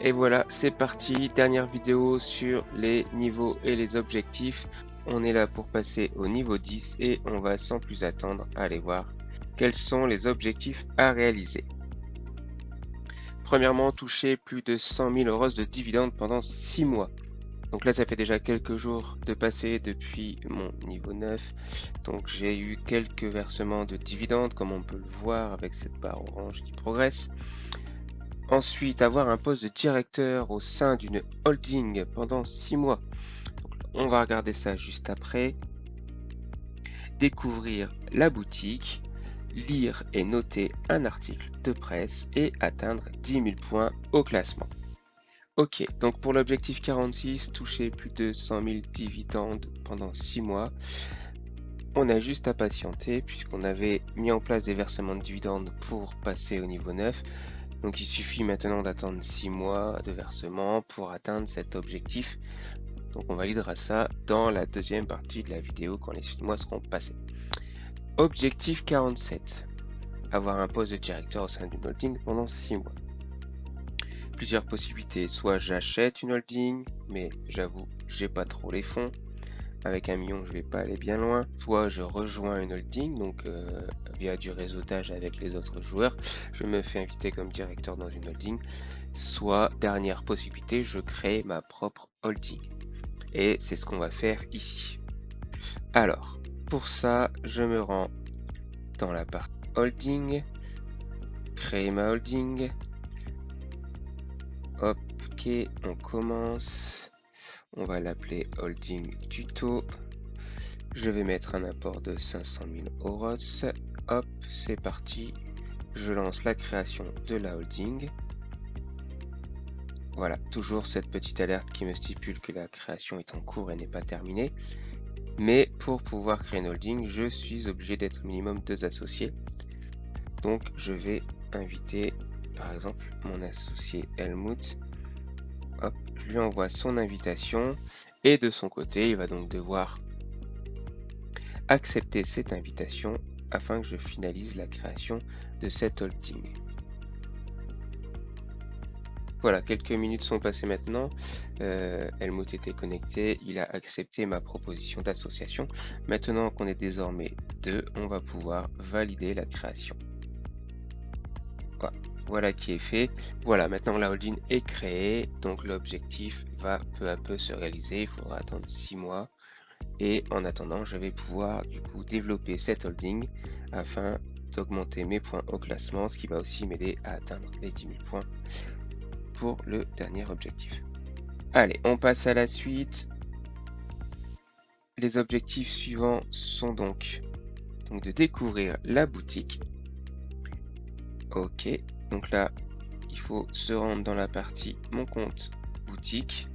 Et voilà, c'est parti, dernière vidéo sur les niveaux et les objectifs. On est là pour passer au niveau 10 et on va sans plus attendre aller voir quels sont les objectifs à réaliser. Premièrement, toucher plus de 100 000 euros de dividendes pendant 6 mois. Donc là, ça fait déjà quelques jours de passer depuis mon niveau 9. Donc j'ai eu quelques versements de dividendes, comme on peut le voir avec cette barre orange qui progresse. Ensuite, avoir un poste de directeur au sein d'une holding pendant 6 mois. Donc, on va regarder ça juste après. Découvrir la boutique, lire et noter un article de presse et atteindre 10 000 points au classement. Ok, donc pour l'objectif 46, toucher plus de 100 000 dividendes pendant 6 mois. On a juste à patienter puisqu'on avait mis en place des versements de dividendes pour passer au niveau 9. Donc il suffit maintenant d'attendre 6 mois de versement pour atteindre cet objectif. Donc on validera ça dans la deuxième partie de la vidéo quand les 6 mois seront passés. Objectif 47. Avoir un poste de directeur au sein d'une holding pendant 6 mois. Plusieurs possibilités. Soit j'achète une holding, mais j'avoue, j'ai pas trop les fonds. Avec 1 million, je vais pas aller bien loin. Soit je rejoins une holding, donc via du réseautage avec les autres joueurs, je me fais inviter comme directeur dans une holding. Soit, dernière possibilité, je crée ma propre holding. Et c'est ce qu'on va faire ici. Alors, pour ça, je me rends dans la partie holding, créer ma holding. Hop, ok, on commence. On va l'appeler holding tuto. Je vais mettre un apport de 500 000 euros. Hop, c'est parti. Je lance la création de la holding. Voilà, toujours cette petite alerte qui me stipule que la création est en cours et n'est pas terminée. Mais pour pouvoir créer une holding, je suis obligé d'être minimum 2 associés. Donc je vais inviter par exemple mon associé Helmut. Hop, je lui envoie son invitation et de son côté, il va donc devoir accepter cette invitation afin que je finalise la création de cette holding. Voilà, quelques minutes sont passées maintenant. Helmut était connecté, il a accepté ma proposition d'association. Maintenant qu'on est désormais 2, on va pouvoir valider la création. Voilà qui est fait. Voilà, maintenant la holding est créée, donc l'objectif va peu à peu se réaliser. Il faudra attendre 6 mois. Et en attendant, je vais pouvoir du coup développer cette holding afin d'augmenter mes points au classement, ce qui va aussi m'aider à atteindre les 10 000 points pour le dernier objectif. Allez, on passe à la suite. Les objectifs suivants sont donc de découvrir la boutique. Ok, donc là, il faut se rendre dans la partie mon compte boutique.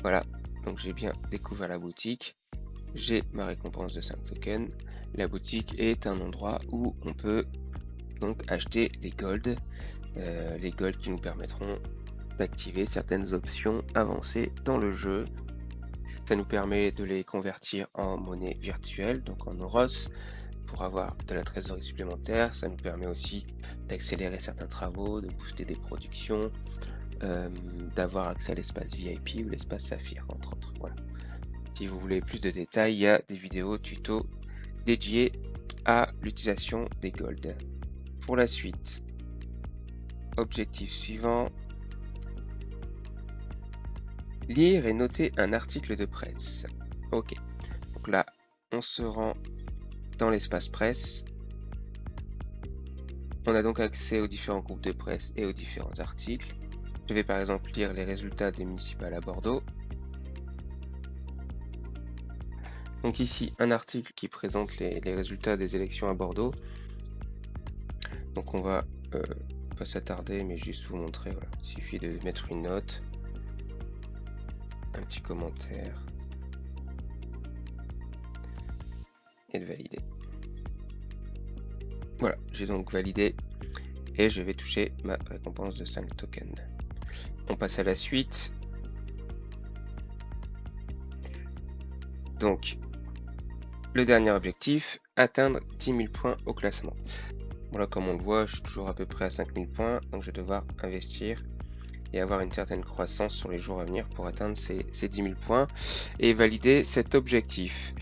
Voilà, donc j'ai bien découvert la boutique. J'ai ma récompense de 5 tokens. La boutique est un endroit où on peut donc acheter des golds. Les golds qui nous permettront d'activer certaines options avancées dans le jeu. Ça nous permet de les convertir en monnaie virtuelle, donc en euros, pour avoir de la trésorerie supplémentaire. Ça nous permet aussi d'accélérer certains travaux, de booster des productions, d'avoir accès à l'espace VIP ou l'espace Saphir, entre autres. Voilà. Si vous voulez plus de détails, il y a des vidéos tuto dédiées à l'utilisation des golds. Pour la suite, objectif suivant, lire et noter un article de presse. Ok, donc là, on se rend dans l'espace presse. On a donc accès aux différents groupes de presse et aux différents articles. Je vais par exemple lire les résultats des municipales à Bordeaux. Donc ici, un article qui présente les résultats des élections à Bordeaux. Donc on va pas s'attarder, mais juste vous montrer. Voilà. Il suffit de mettre une note, un petit commentaire et de valider. Voilà, j'ai donc validé et je vais toucher ma récompense de 5 tokens. On passe à la suite. Donc, le dernier objectif, atteindre 10 000 points au classement. Voilà, comme on le voit, je suis toujours à peu près à 5 000 points, donc je vais devoir investir et avoir une certaine croissance sur les jours à venir pour atteindre ces 10 000 points et valider cet objectif.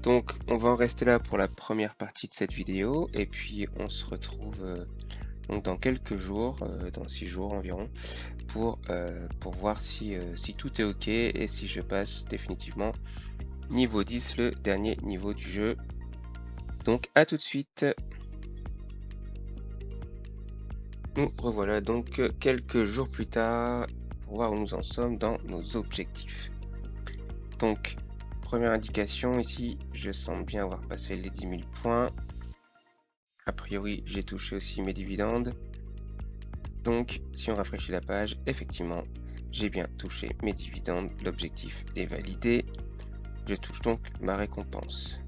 Donc on va en rester là pour la première partie de cette vidéo et puis on se retrouve donc dans quelques jours, dans 6 jours environ, pour voir si tout est ok et si je passe définitivement niveau 10, le dernier niveau du jeu. Donc à tout de suite. Nous revoilà donc quelques jours plus tard pour voir où nous en sommes dans nos objectifs. Donc première indication ici, je sens bien avoir passé les 10 000 points. A priori, j'ai touché aussi mes dividendes. Donc, si on rafraîchit la page, effectivement, j'ai bien touché mes dividendes. L'objectif est validé. Je touche donc ma récompense.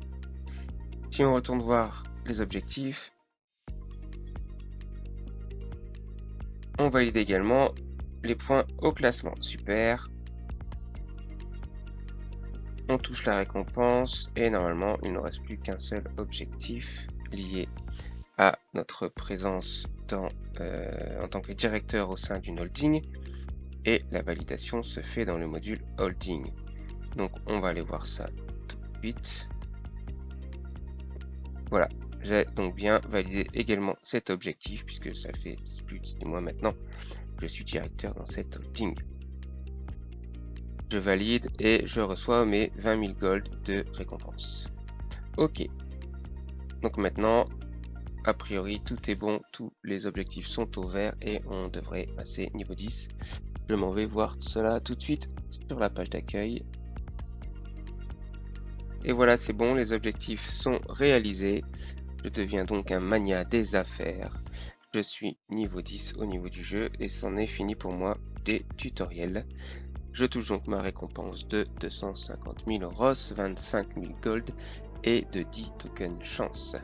Si on retourne voir les objectifs, on valide également les points au classement. Super. On touche la récompense et normalement, il ne reste plus qu'un seul objectif lié à notre présence en tant que directeur au sein d'une holding et la validation se fait dans le module holding. Donc on va aller voir ça tout de suite. Voilà, j'ai donc bien validé également cet objectif puisque ça fait plus de 6 mois maintenant que je suis directeur dans cette holding. Je valide et je reçois mes 20 000 gold de récompense. Ok, donc maintenant a priori tout est bon, tous les objectifs sont au vert et on devrait passer niveau 10. Je m'en vais voir cela tout de suite sur la page d'accueil. Et voilà, c'est bon, les objectifs sont réalisés. Je deviens donc un mania des affaires. Je suis niveau 10 au niveau du jeu et c'en est fini pour moi des tutoriels. Je touche donc ma récompense de 250 000 ROS, 25 000 gold et de 10 tokens chance.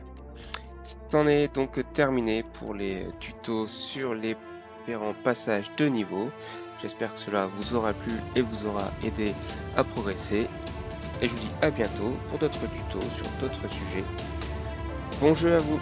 C'en est donc terminé pour les tutos sur les différents passages de niveau. J'espère que cela vous aura plu et vous aura aidé à progresser. Et je vous dis à bientôt pour d'autres tutos sur d'autres sujets. Bon jeu à vous!